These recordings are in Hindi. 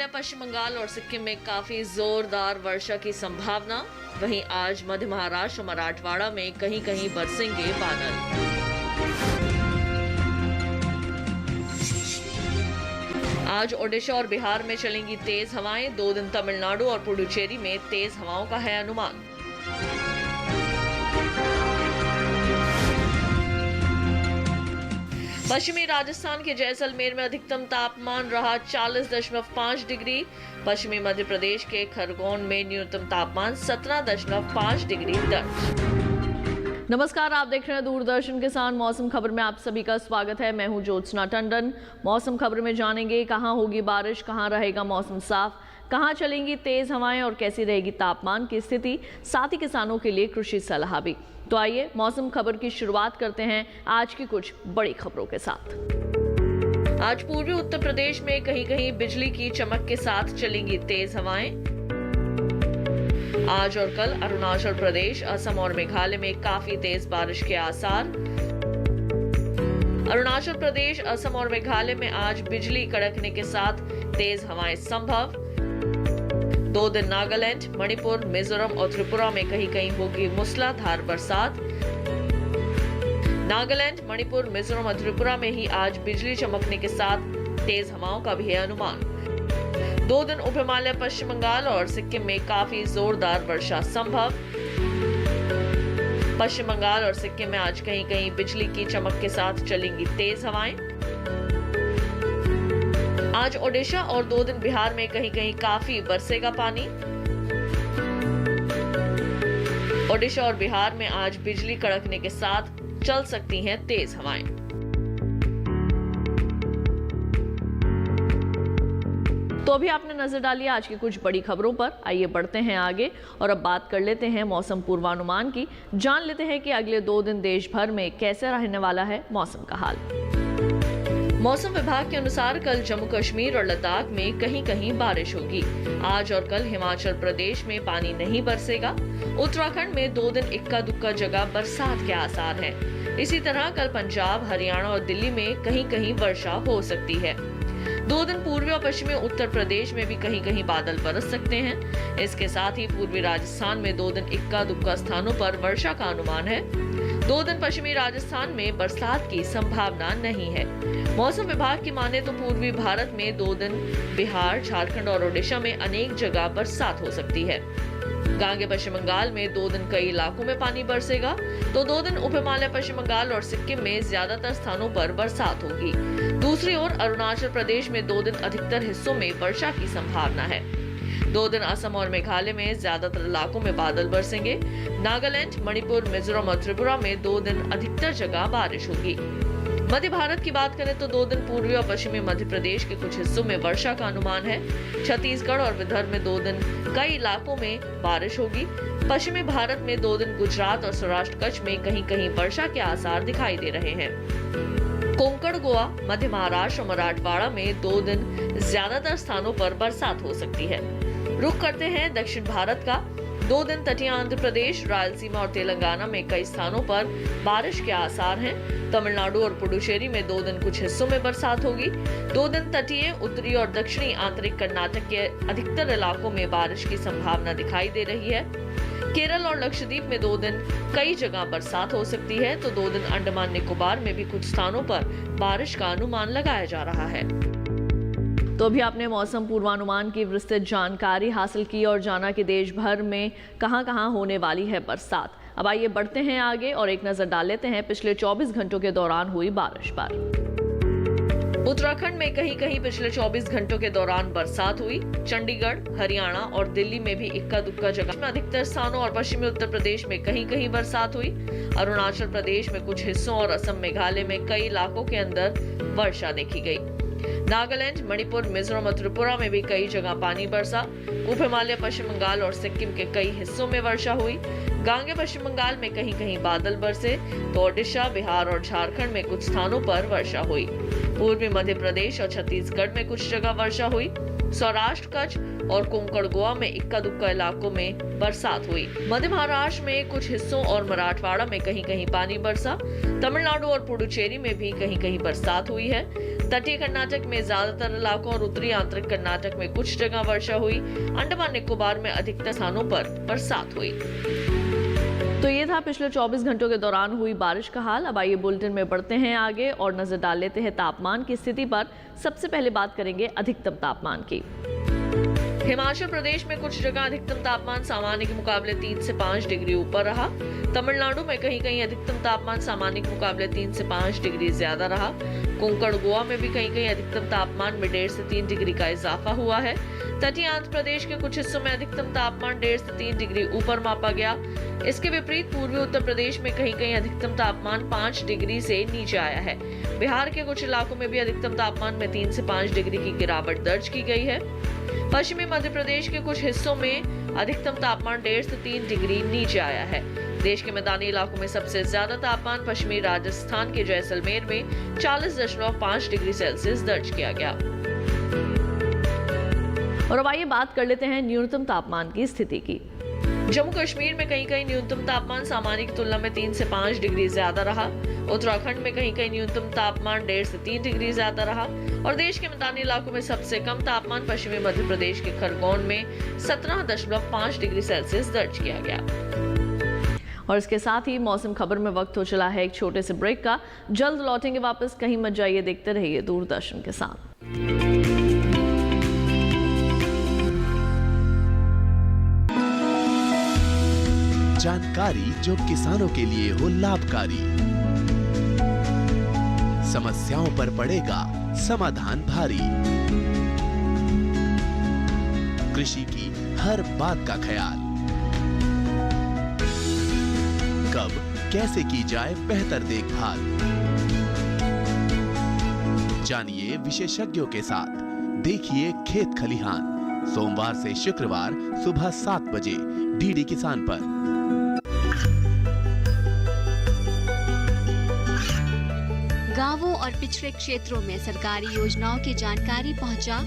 पश्चिम बंगाल और सिक्किम में काफी जोरदार वर्षा की संभावना। वहीं आज मध्य महाराष्ट्र और मराठवाड़ा में कहीं कहीं बरसेंगे बादल। आज ओडिशा और बिहार में चलेंगी तेज हवाएं। 2 दिन तमिलनाडु और पुडुचेरी में तेज हवाओं का है अनुमान। पश्चिमी राजस्थान के जैसलमेर में अधिकतम तापमान रहा 40.5 डिग्री। पश्चिमी मध्य प्रदेश के खरगोन में न्यूनतम तापमान 17.5 डिग्री दर्ज। नमस्कार, आप देख रहे हैं दूरदर्शन किसान मौसम खबर में आप सभी का स्वागत है। मैं हूं ज्योत्सना टंडन। मौसम खबर में जानेंगे कहां होगी बारिश, कहां रहेगा मौसम साफ, कहां चलेंगी तेज हवाएं और कैसी रहेगी तापमान की स्थिति, साथ ही किसानों के लिए कृषि सलाह भी। तो आइए मौसम खबर की शुरुआत करते हैं आज की कुछ बड़ी खबरों के साथ। आज पूर्वी उत्तर प्रदेश में कहीं कहीं बिजली की चमक के साथ चलेंगी तेज हवाएं। आज और कल अरुणाचल प्रदेश, असम और मेघालय में काफी तेज बारिश के आसार। अरुणाचल प्रदेश, असम और मेघालय में आज बिजली कड़कने के साथ तेज हवाएं संभव। 2 दिन नागालैंड, मणिपुर, मिजोरम और त्रिपुरा में कहीं कहीं होगी मूसलाधार बरसात। नागालैंड, मणिपुर, मिजोरम और त्रिपुरा में ही आज बिजली चमकने के साथ तेज हवाओं का भी है अनुमान। 2 दिन उप हिमालय, पश्चिम बंगाल और सिक्किम में काफी जोरदार वर्षा संभव। पश्चिम बंगाल और सिक्किम में आज कहीं कहीं बिजली की चमक के साथ चलेंगी तेज हवाएं। आज ओडिशा और 2 दिन बिहार में कहीं कहीं काफी बरसेगा पानी। ओडिशा और बिहार में आज बिजली कड़कने के साथ चल सकती हैं तेज हवाएं। तो अभी आपने नजर डाली आज की कुछ बड़ी खबरों पर। आइए बढ़ते हैं आगे और अब बात कर लेते हैं मौसम पूर्वानुमान की। जान लेते हैं कि अगले 2 दिन देश भर में कैसे रहने वाला है मौसम का हाल। मौसम विभाग के अनुसार कल जम्मू कश्मीर और लद्दाख में कहीं कहीं बारिश होगी। आज और कल हिमाचल प्रदेश में पानी नहीं बरसेगा। उत्तराखंड में 2 दिन इक्का दुक्का जगह बरसात के आसार हैं। इसी तरह कल पंजाब, हरियाणा और दिल्ली में कहीं कहीं वर्षा हो सकती है। 2 दिन पूर्वी और पश्चिमी उत्तर प्रदेश में भी कहीं कहीं बादल बरस सकते हैं। इसके साथ ही पूर्वी राजस्थान में 2 दिन इक्का दुक्का स्थानों पर वर्षा का अनुमान है। 2 दिन पश्चिमी राजस्थान में बरसात की संभावना नहीं है। मौसम विभाग की माने तो पूर्वी भारत में 2 दिन बिहार, झारखंड और ओडिशा में अनेक जगह बरसात हो सकती है। गांगे पश्चिम बंगाल में 2 दिन कई इलाकों में पानी बरसेगा, तो 2 दिन उप हिमालय, पश्चिम बंगाल और सिक्किम में ज्यादातर स्थानों पर बरसात होगी। दूसरी ओर अरुणाचल प्रदेश में 2 दिन अधिकतर हिस्सों में वर्षा की संभावना है। 2 दिन असम और मेघालय में ज्यादातर इलाकों में बादल बरसेंगे। नागालैंड, मणिपुर, मिजोरम और त्रिपुरा में 2 दिन अधिकतर जगह बारिश होगी। मध्य भारत की बात करें तो 2 दिन पूर्वी और पश्चिमी मध्य प्रदेश के कुछ हिस्सों में वर्षा का अनुमान है। छत्तीसगढ़ और विदर्भ में 2 दिन कई इलाकों में बारिश होगी। पश्चिमी भारत में 2 दिन गुजरात और सौराष्ट्र कच्छ में कहीं कहीं वर्षा के आसार दिखाई दे रहे हैं। कोंकण, गोवा, मध्य महाराष्ट्र और मराठवाड़ा में 2 दिन ज्यादातर स्थानों पर बरसात हो सकती है। रुख करते हैं दक्षिण भारत का। 2 दिन तटीय आंध्र प्रदेश, रायलसीमा और तेलंगाना में कई स्थानों पर बारिश के आसार हैं। तमिलनाडु और पुडुचेरी में 2 दिन कुछ हिस्सों में बरसात होगी। 2 दिन तटीय, उत्तरी और दक्षिणी आंतरिक कर्नाटक के अधिकतर इलाकों में बारिश की संभावना दिखाई दे रही है। केरल और लक्षद्वीप में 2 दिन कई जगह बरसात हो सकती है, तो 2 दिन अंडमान निकोबार में भी कुछ स्थानों पर बारिश का अनुमान लगाया जा रहा है। तो अभी आपने मौसम पूर्वानुमान की विस्तृत जानकारी हासिल की और जाना कि देश भर में कहां-कहां होने वाली है बरसात। अब आइए बढ़ते हैं आगे और एक नजर डाल लेते हैं पिछले 24 घंटों के दौरान हुई बारिश पर। उत्तराखंड में कहीं कहीं पिछले 24 घंटों के दौरान बरसात हुई। चंडीगढ़, हरियाणा और दिल्ली में भी इक्का दुक्का जगह में अधिकतर स्थानों और पश्चिमी उत्तर प्रदेश में कहीं कहीं बरसात हुई। अरुणाचल प्रदेश में कुछ हिस्सों और असम, मेघालय में कई इलाकों के अंदर वर्षा देखी गई। नागालैंड, मणिपुर, मिजोरम और त्रिपुरा में भी कई जगह पानी बरसा। उप हिमालय, पश्चिम बंगाल और सिक्किम के कई हिस्सों में वर्षा हुई। गांगे पश्चिम बंगाल में कहीं कहीं बादल बरसे, तो ओडिशा, बिहार और झारखंड में कुछ स्थानों पर वर्षा हुई। पूर्वी मध्य प्रदेश और छत्तीसगढ़ में कुछ जगह वर्षा हुई। सौराष्ट्र, कच्छ और कोंकण, गोवा में इक्का दुक्का इलाकों में बरसात हुई। मध्य महाराष्ट्र में कुछ हिस्सों और मराठवाड़ा में कहीं कहीं पानी बरसा। तमिलनाडु और पुडुचेरी में भी कहीं कहीं बरसात हुई है। तटीय कर्नाटक में ज्यादातर इलाकों और उत्तरी आंतरिक कर्नाटक में कुछ जगह वर्षा हुई। अंडमान निकोबार में अधिकतर स्थानों पर बरसात हुई। तो ये था पिछले 24 घंटों के दौरान हुई बारिश का हाल। अब आइए बुलेटिन में बढ़ते हैं आगे और नजर डाल लेते हैं तापमान की स्थिति पर। सबसे पहले बात करेंगे अधिकतम तापमान की। हिमाचल प्रदेश में कुछ जगह अधिकतम तापमान सामान्य के मुकाबले 3 से 5 डिग्री ऊपर रहा। तमिलनाडु में कहीं कहीं अधिकतम तापमान सामान्य के मुकाबले 3 से 5 डिग्री ज्यादा रहा। कोंकण गोवा में भी कहीं कहीं अधिकतम तापमान में 1.5 से 3 डिग्री का इजाफा हुआ है। तटीय आंध्र प्रदेश के कुछ हिस्सों में अधिकतम तापमान 1.5 से 3 डिग्री ऊपर मापा गया। इसके विपरीत पूर्वी उत्तर प्रदेश में कहीं कहीं अधिकतम तापमान 5 डिग्री से नीचे आया है। बिहार के कुछ इलाकों में भी अधिकतम तापमान में 3 से 5 डिग्री की गिरावट दर्ज की गई है। पश्चिमी मध्य प्रदेश के कुछ हिस्सों में अधिकतम तापमान 1.5 से 3 डिग्री नीचे आया है। देश के मैदानी इलाकों में सबसे ज्यादा तापमान पश्चिमी राजस्थान के जैसलमेर में 40.5 डिग्री सेल्सियस दर्ज किया गया। और अब आइए बात कर लेते हैं न्यूनतम तापमान की स्थिति की। जम्मू कश्मीर में कहीं कहीं न्यूनतम तापमान सामान्य की तुलना में 3 से 5 डिग्री ज्यादा रहा। उत्तराखंड में कहीं कहीं न्यूनतम तापमान 1.5 से 3 डिग्री ज्यादा रहा। और देश के मैदानी इलाकों में सबसे कम तापमान पश्चिमी मध्य प्रदेश के खरगोन में 17.5 डिग्री सेल्सियस दर्ज किया गया। और इसके साथ ही मौसम खबर में वक्त हो चला है एक छोटे से ब्रेक का। जल्द लौटेंगे वापस, कहीं मत जाइए, देखते रहिए दूरदर्शन के साथ। जानकारी जो किसानों के लिए हो लाभकारी, समस्याओं पर पड़ेगा समाधान भारी, कृषि की हर बात का ख्याल, कब कैसे की जाए बेहतर देखभाल। जानिए विशेषज्ञों के साथ, देखिए खेत खलिहान, सोमवार से शुक्रवार सुबह 7 बजे डीडी किसान पर। गांवों और पिछड़े क्षेत्रों में सरकारी योजनाओं की जानकारी पहुंचा।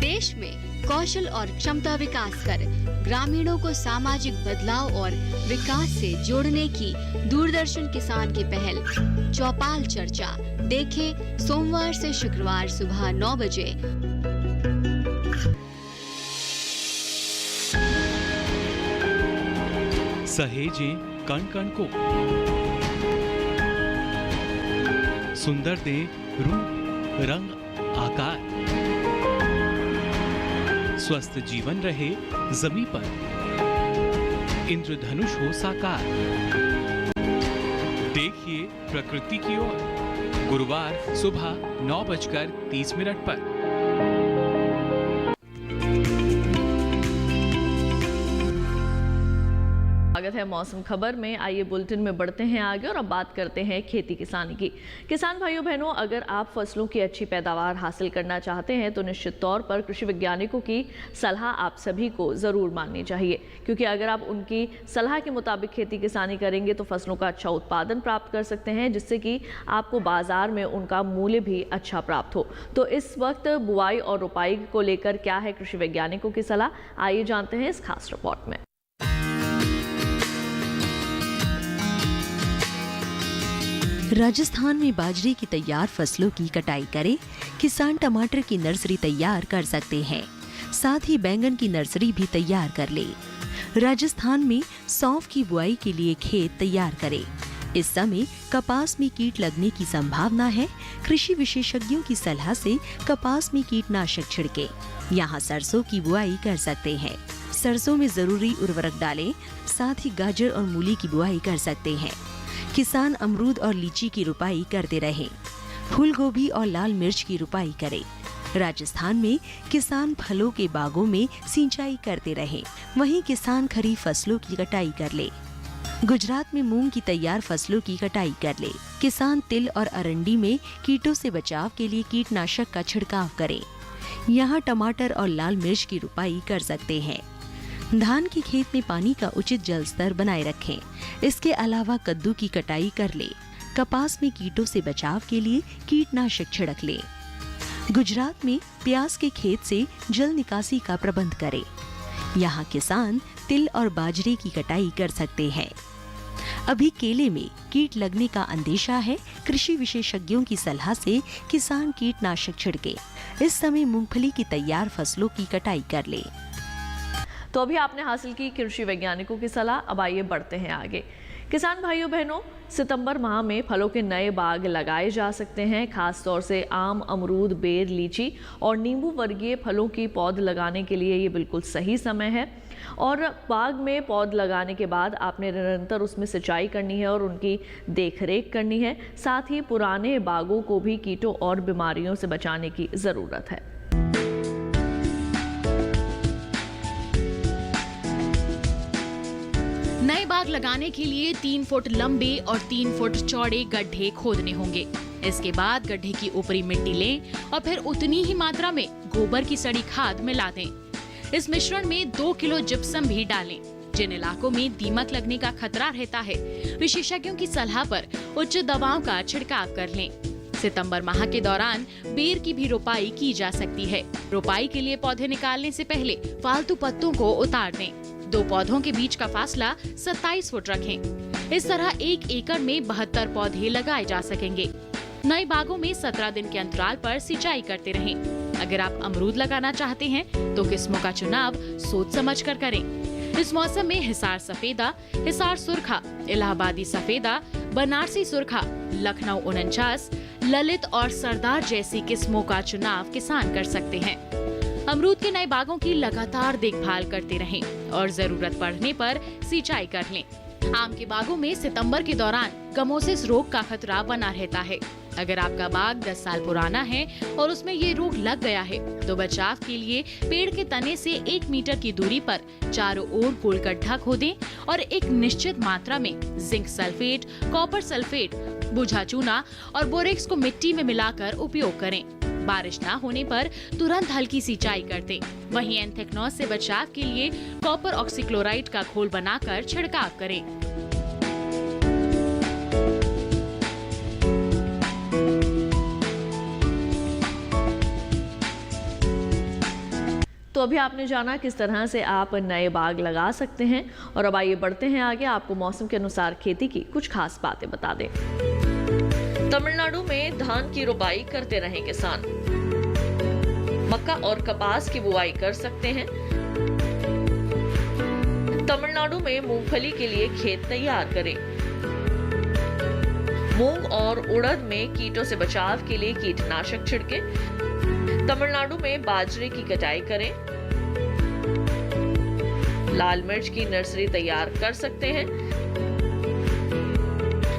देश में कौशल और क्षमता विकास कर ग्रामीणों को सामाजिक बदलाव और विकास से जोड़ने की दूरदर्शन किसान की पहल चौपाल चर्चा देखें सोमवार से शुक्रवार सुबह 9 बजे। सहेजें कण कण को, सुंदर दे रूप रंग आकार, स्वस्थ जीवन रहे जमीन पर, इंद्रधनुष हो साकार। देखिए प्रकृति की ओर गुरुवार सुबह 9:30 पर। स्वागत है मौसम खबर में। आइए बुलेटिन में बढ़ते हैं आगे और अब बात करते हैं खेती किसानी की। किसान भाइयों बहनों, अगर आप फसलों की अच्छी पैदावार हासिल करना चाहते हैं तो निश्चित तौर पर कृषि वैज्ञानिकों की सलाह आप सभी को ज़रूर माननी चाहिए, क्योंकि अगर आप उनकी सलाह के मुताबिक खेती किसानी करेंगे तो फसलों का अच्छा उत्पादन प्राप्त कर सकते हैं, जिससे कि आपको बाजार में उनका मूल्य भी अच्छा प्राप्त हो। तो इस वक्त बुआई और रोपाई को लेकर क्या है कृषि वैज्ञानिकों की सलाह, आइए जानते हैं इस खास रिपोर्ट में। राजस्थान में बाजरे की तैयार फसलों की कटाई करें। किसान टमाटर की नर्सरी तैयार कर सकते हैं, साथ ही बैंगन की नर्सरी भी तैयार कर ले। राजस्थान में सौंफ की बुआई के लिए खेत तैयार करें। इस समय कपास में कीट लगने की संभावना है। कृषि विशेषज्ञों की सलाह से कपास में कीटनाशक छिड़के। यहाँ सरसों की बुआई कर सकते हैं। सरसों में जरूरी उर्वरक डालें, साथ ही गाजर और मूली की बुआई कर सकते हैं। किसान अमरूद और लीची की रुपाई करते रहें। फूल गोभी और लाल मिर्च की रुपाई करें। राजस्थान में किसान फलों के बागों में सिंचाई करते रहें। वहीं किसान खरीफ फसलों की कटाई कर ले। गुजरात में मूंग की तैयार फसलों की कटाई कर ले। किसान तिल और अरंडी में कीटों से बचाव के लिए कीटनाशक का छिड़काव करें। यहाँ टमाटर और लाल मिर्च की रुपाई कर सकते हैं। धान के खेत में पानी का उचित जल स्तर बनाए रखें। इसके अलावा कद्दू की कटाई कर ले। कपास में कीटों से बचाव के लिए कीटनाशक छिड़क ले। गुजरात में प्याज के खेत से जल निकासी का प्रबंध करें। यहाँ किसान तिल और बाजरे की कटाई कर सकते हैं। अभी केले में कीट लगने का अंदेशा है। कृषि विशेषज्ञों की सलाह से किसान कीटनाशक छिड़के। इस समय मूंगफली की तैयार फसलों की कटाई कर ले। तो अभी आपने हासिल की कृषि वैज्ञानिकों की सलाह। अब आइए बढ़ते हैं आगे। किसान भाइयों बहनों, सितंबर माह में फलों के नए बाग लगाए जा सकते हैं। खास तौर से आम, अमरूद, बेर, लीची और नींबू वर्गीय फलों की पौध लगाने के लिए ये बिल्कुल सही समय है। और बाग में पौध लगाने के बाद आपने निरंतर उसमें सिंचाई करनी है और उनकी देखरेख करनी है। साथ ही पुराने बागों को भी कीटों और बीमारियों से बचाने की ज़रूरत है। नए बाग लगाने के लिए 3 फुट लंबे और 3 फुट चौड़े गड्ढे खोदने होंगे। इसके बाद गड्ढे की ऊपरी मिट्टी लें और फिर उतनी ही मात्रा में गोबर की सड़ी खाद मिला दें। इस मिश्रण में 2 किलो जिप्सम भी डालें। जिन इलाकों में दीमक लगने का खतरा रहता है, विशेषज्ञों की सलाह पर उच्च दवाओं का छिड़काव कर लें। सितंबर माह के दौरान बेर की भी रोपाई की जा सकती है। रोपाई के लिए पौधे निकालने से पहले फालतू पत्तों को उतार दें। 2 पौधों के बीच का फासला 27 फुट रखें। इस तरह 1 एकड़ में 72 पौधे लगाए जा सकेंगे। नए बागों में 17 दिन के अंतराल पर सिंचाई करते रहें। अगर आप अमरूद लगाना चाहते हैं तो किस्मों का चुनाव सोच समझ कर करें। इस मौसम में हिसार सफेदा, हिसार सुरखा, इलाहाबादी सफेदा, बनारसी सुरखा, लखनऊ 49, ललित और सरदार जैसी किस्मों का चुनाव किसान कर सकते हैं। अमरूद के नए बागों की लगातार देखभाल करते रहें और जरूरत पड़ने पर सिंचाई कर लें। आम के बागों में सितंबर के दौरान गमोसिस रोग का खतरा बना रहता है। अगर आपका बाग 10 साल पुराना है और उसमें ये रोग लग गया है तो बचाव के लिए पेड़ के तने से 1 मीटर की दूरी पर चारों ओर गोल गड्ढा खोदें और एक निश्चित मात्रा में जिंक सल्फेट, कॉपर सल्फेट, बुझा चूना और बोरेक्स को मिट्टी में मिलाकर उपयोग करें। बारिश ना होने पर तुरंत हल्की सिंचाई कर दें। वहीं एंथ्रेक्नोज से बचाव के लिए कॉपर ऑक्सीक्लोराइड का घोल बनाकर छिड़काव करें। तो अभी आपने जाना किस तरह से आप नए बाग लगा सकते हैं। और अब आइए बढ़ते हैं आगे। आपको मौसम के अनुसार खेती की कुछ खास बातें बता दें। तमिलनाडु में धान की रोपाई करते रहें किसान। मक्का और कपास की बुआई कर सकते हैं। तमिलनाडु में मूंगफली के लिए खेत तैयार करें। मूंग और उड़द में कीटों से बचाव के लिए कीटनाशक छिड़कें। तमिलनाडु में बाजरे की कटाई करें। लाल मिर्च की नर्सरी तैयार कर सकते हैं।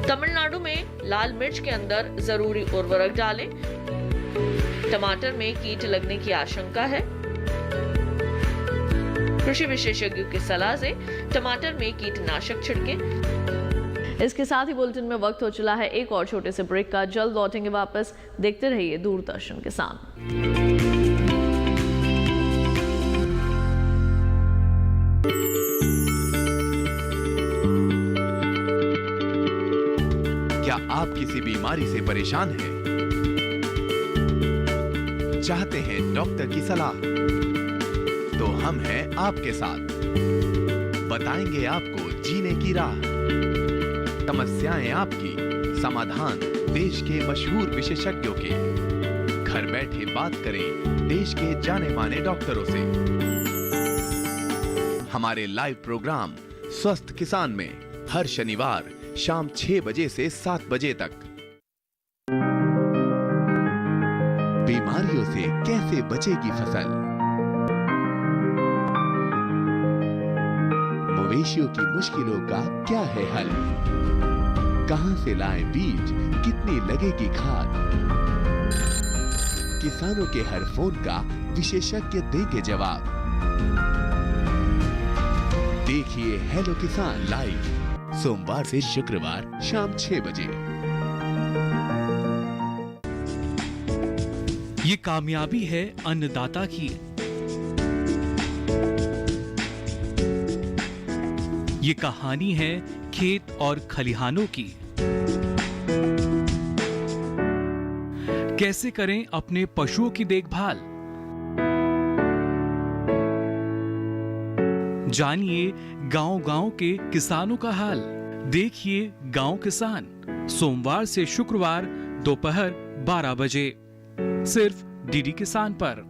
तमिलनाडु में लाल मिर्च के अंदर जरूरी उर्वरक डालें। टमाटर में कीट लगने की आशंका है। कृषि विशेषज्ञों की सलाह से टमाटर में कीटनाशक छिड़कें। इसके साथ ही बुलेटिन में वक्त हो चला है एक और छोटे से ब्रेक का। जल्द लौटेंगे वापस। देखते रहिए दूरदर्शन किसान। क्या आप किसी बीमारी से परेशान हैं? चाहते हैं डॉक्टर की सलाह? तो हम हैं आपके साथ। बताएंगे आपको जीने की राह। समस्याएं आपकी, समाधान देश के मशहूर विशेषज्ञों के। घर बैठे बात करें देश के जाने माने डॉक्टरों से। हमारे लाइव प्रोग्राम स्वस्थ किसान में हर शनिवार शाम 6 बजे से 7 बजे तक। बीमारियों से कैसे बचेगी फसल? मवेशियों की मुश्किलों का क्या है हल? कहां से लाएं बीज, कितनी लगेगी खाद? किसानों के हर फोन का विशेषज्ञ देंगे जवाब। देखिए हेलो किसान लाइव सोमवार से शुक्रवार शाम 6 बजे। ये कामयाबी है अन्नदाता की। ये कहानी है खेत और खलिहानों की। कैसे करें अपने पशुओं की देखभाल? जानिए गांव-गांव के किसानों का हाल। देखिए गांव किसान सोमवार से शुक्रवार दोपहर 12 बजे सिर्फ डीडी किसान पर।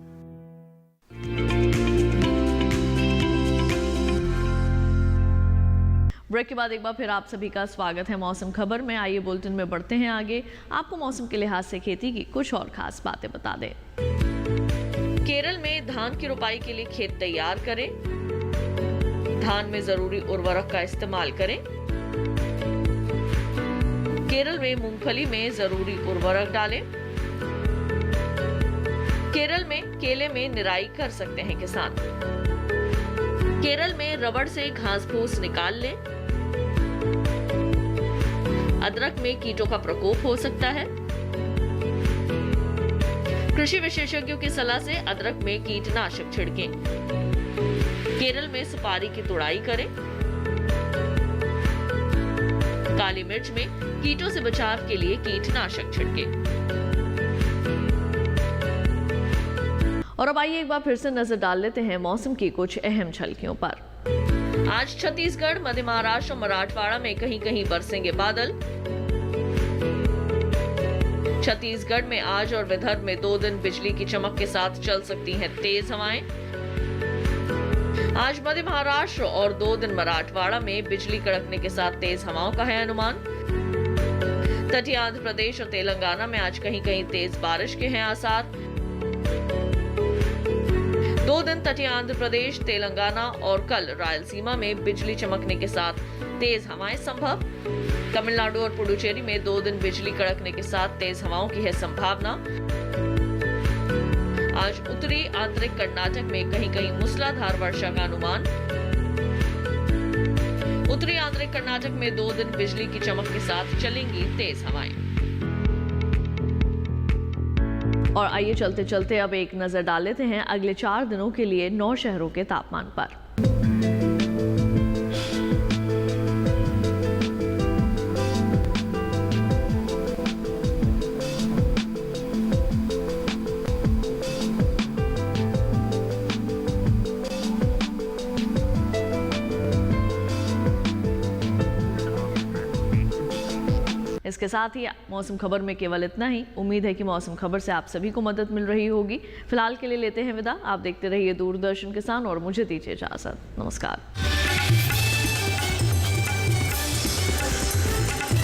ब्रेक के बाद एक बार फिर आप सभी का स्वागत है मौसम खबर में। आइए बुलेटिन में बढ़ते हैं आगे। आपको मौसम के लिहाज से खेती की कुछ और खास बातें बता दें। केरल में धान की रोपाई के लिए खेत तैयार करें। धान में जरूरी उर्वरक का इस्तेमाल करें। केरल में मूंगफली में जरूरी उर्वरक डालें। केरल में केले में निराई कर सकते हैं किसान। केरल में रबड़ से घास फूस निकाल लें। अदरक में कीटों का प्रकोप हो सकता है। कृषि विशेषज्ञों की सलाह से अदरक में कीटनाशक छिड़कें। केरल में सुपारी की तुड़ाई करें। काली मिर्च में कीटों से बचाव के लिए कीटनाशक छिड़कें। और अब आइए एक बार फिर से नजर डाल लेते हैं मौसम की कुछ अहम झलकियों पर। आज छत्तीसगढ़, मध्य महाराष्ट्र और मराठवाड़ा में कहीं कहीं बरसेंगे बादल। छत्तीसगढ़ में आज और विदर्भ में 2 दिन बिजली की चमक के साथ चल सकती हैं तेज हवाएं। आज मध्य महाराष्ट्र और 2 दिन मराठवाड़ा में बिजली कड़कने के साथ तेज हवाओं का है अनुमान। तटीय आंध्र प्रदेश और तेलंगाना में आज कहीं कहीं तेज बारिश के हैं आसार। 2 दिन तटीय आंध्र प्रदेश, तेलंगाना और कल रायलसीमा में बिजली चमकने के साथ तेज हवाएं संभव। तमिलनाडु और पुडुचेरी में 2 दिन बिजली कड़कने के साथ तेज हवाओं की है संभावना। आज उत्तरी आंतरिक कर्नाटक में कहीं कहीं मूसलाधार वर्षा का अनुमान। उत्तरी आंतरिक कर्नाटक में 2 दिन बिजली की चमक के साथ चलेंगी तेज हवाएं। और आइए चलते चलते अब एक नजर डाल लेते हैं अगले 4 दिनों के लिए 9 शहरों के तापमान पर। इसके साथ ही मौसम खबर में केवल इतना ही। उम्मीद है कि मौसम खबर से आप सभी को मदद मिल रही होगी। फिलहाल के लिए लेते हैं विदा। आप देखते रहिए दूरदर्शन किसान और मुझे दीजिए इजाजत। नमस्कार।